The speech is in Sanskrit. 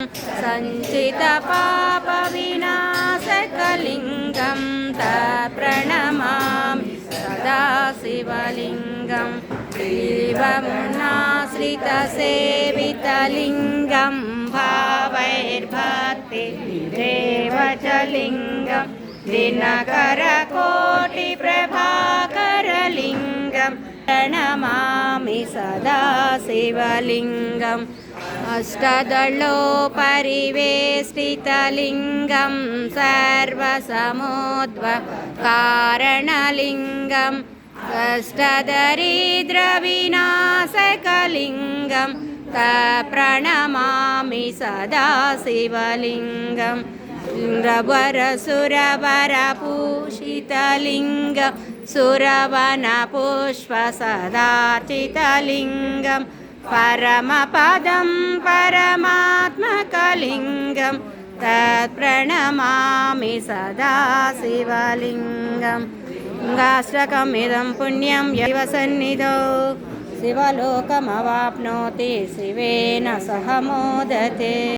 सञ्चितपापविनाशकलिङ्गं प्रणमामि सदा शिवलिङ्गं शिवमुनाश्रितसेवितलिङ्गं भावैर्भक्तिरेव च लिङ्गं दिनकरकोटिप्रभाकरलिङ्गं प्रणमामि सदा शिवलिङ्गम् अष्टदलोपरिवेष्टितलिङ्गं सर्वसमुद्भवकारणलिङ्गं कष्टदरिद्रविनाशकलिङ्गं प्रणमामि सदा शिवलिङ्गं सुरवरपूषितलिङ्गं सुरवनपुष्पसदार्चितलिङ्गं परमपदं परमात्मकलिङ्गं तत्प्रणमामि सदा शिवलिङ्गं गाष्टकमिदं पुण्यं यैव सन्निधौ शिवलोकमवाप्नोति शिवेन सह मोदते।